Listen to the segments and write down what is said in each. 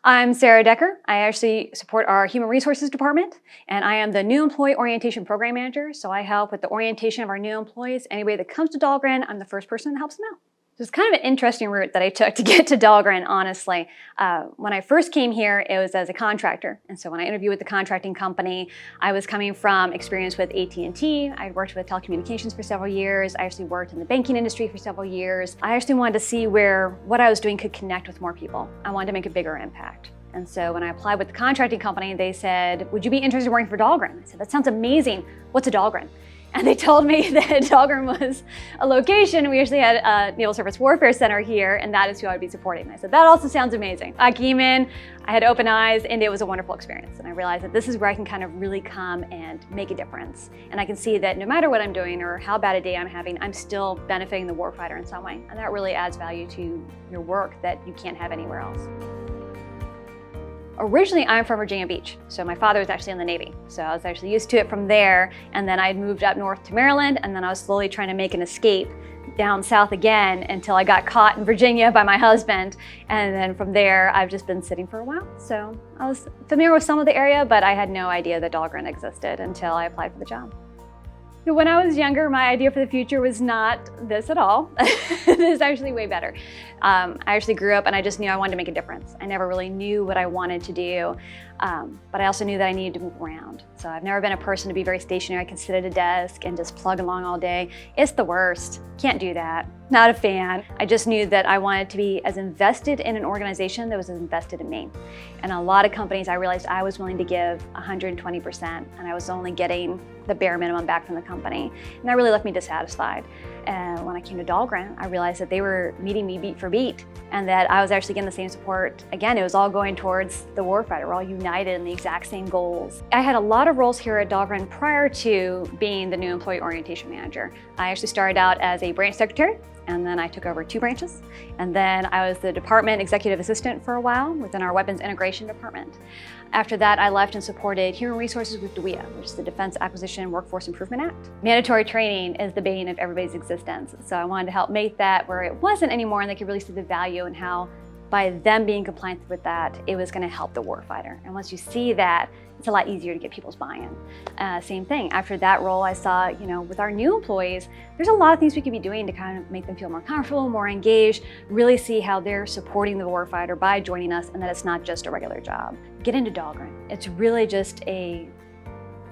I'm Sarah Decker. I actually support our Human Resources Department, and I am the New Employee Orientation Program Manager, so I help with the orientation of our new employees. Anybody that comes to Dahlgren, I'm the first person that helps them out. So it's kind of an interesting route that I took to get to Dahlgren, honestly. When I first came here, it was as a contractor, and so when I interviewed with the contracting company, I was coming from experience with AT&T. I worked with telecommunications for several years. I actually worked in the banking industry for several years. I actually wanted to see where what I was doing could connect with more people. I wanted to make a bigger impact. And so when I applied with the contracting company, they said, would you be interested in working for Dahlgren? I said, that sounds amazing. What's a Dahlgren? And they told me that Dahlgren was a location. We actually had a Naval Surface Warfare Center here, and that is who I would be supporting. And I said, that also sounds amazing. I came in, I had open eyes, and it was a wonderful experience. And I realized that this is where I can kind of really come and make a difference. And I can see that no matter what I'm doing or how bad a day I'm having, I'm still benefiting the warfighter in some way. And that really adds value to your work that you can't have anywhere else. Originally, I'm from Virginia Beach, so my father was actually in the Navy. So I was actually used to it from there, and then I moved up north to Maryland, and then I was slowly trying to make an escape down south again until I got caught in Virginia by my husband. And then from there, I've just been sitting for a while. So I was familiar with some of the area, but I had no idea that Dahlgren existed until I applied for the job. When I was younger, my idea for the future was not this at all. This is actually way better. I actually grew up and I just knew I wanted to make a difference. I never really knew what I wanted to do, but I also knew that I needed to move around. So I've never been a person to be very stationary. I can sit at a desk and just plug along all day. It's the worst. Can't do that. Not a fan. I just knew that I wanted to be as invested in an organization that was as invested in me. And a lot of companies, I realized I was willing to give 120%, and I was only getting the bare minimum back from the company. And that really left me dissatisfied. And when I came to Dahlgren, I realized that they were meeting me beat for beat, and that I was actually getting the same support. Again, it was all going towards the warfighter. We're all united in the exact same goals. I had a lot of roles here at Dahlgren prior to being the new employee orientation manager. I actually started out as a branch secretary, and then I took over 2 branches. And then I was the department executive assistant for a while within our weapons integration department. After that, I left and supported human resources with DWIA, which is the Defense Acquisition Workforce Improvement Act. Mandatory training is the bane of everybody's existence. So I wanted to help make that where it wasn't anymore, and they could really see the value and how by them being compliant with that, it was gonna help the warfighter. And once you see that, it's a lot easier to get people's buy-in. Same thing, after that role, I saw, with our new employees, there's a lot of things we could be doing to kind of make them feel more comfortable, more engaged, really see how they're supporting the warfighter by joining us, and that it's not just a regular job. Get into Dahlgren. It's really just a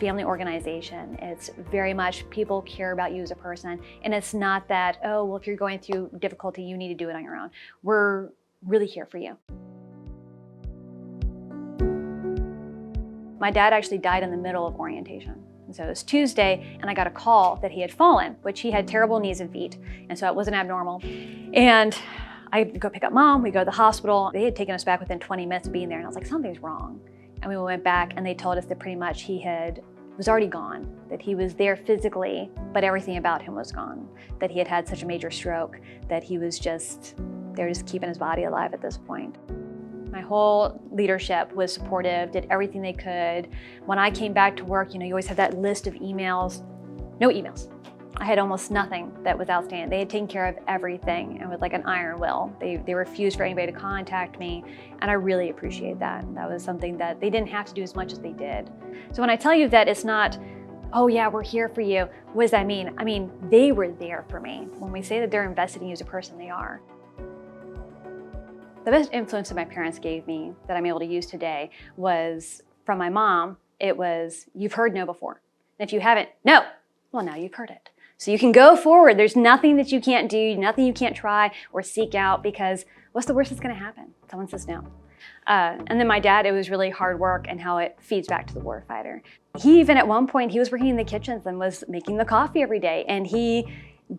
family organization. It's very much people care about you as a person, and it's not that, oh, well, if you're going through difficulty, you need to do it on your own. We're really here for you. My dad actually died in the middle of orientation. And so it was Tuesday, and I got a call that he had fallen, which he had terrible knees and feet, and so it wasn't abnormal. And I go pick up Mom, we go to the hospital. They had taken us back within 20 minutes of being there, and I was like, something's wrong. And we went back, and they told us that pretty much he was already gone, that he was there physically, but everything about him was gone, that he had had such a major stroke, that they were just keeping his body alive at this point. My whole leadership was supportive, did everything they could. When I came back to work, you always have that list of emails. No emails. I had almost nothing that was outstanding. They had taken care of everything, and with like an iron will. They refused for anybody to contact me, and I really appreciate that. That was something that they didn't have to do as much as they did. So when I tell you that it's not, oh yeah, we're here for you, what does that mean? I mean, they were there for me. When we say that they're invested in you as a person, they are. The best influence that my parents gave me that I'm able to use today was from my mom. It was, you've heard no before. And if you haven't, no, well, now you've heard it. So you can go forward. There's nothing that you can't do, nothing you can't try or seek out, because what's the worst that's gonna happen? Someone says no. And then my dad, it was really hard work and how it feeds back to the warfighter. He even at one point, he was working in the kitchens and was making the coffee every day, and he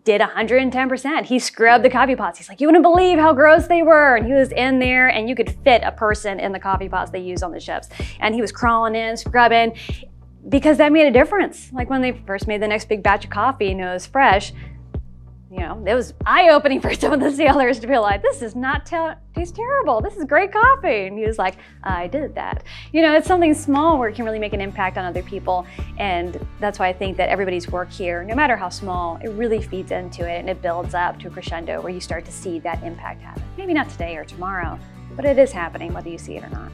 did 110%. He scrubbed the coffee pots. He's like, you wouldn't believe how gross they were. And he was in there, and you could fit a person in the coffee pots they use on the ships. And he was crawling in, scrubbing, because that made a difference. Like when they first made the next big batch of coffee and it was fresh, You know, it was eye-opening for some of the sailors to be like, this does not taste terrible. This is great coffee. And he was like, I did that. You know, it's something small where it can really make an impact on other people. And that's why I think that everybody's work here, no matter how small, it really feeds into it and it builds up to a crescendo where you start to see that impact happen. Maybe not today or tomorrow, but it is happening whether you see it or not.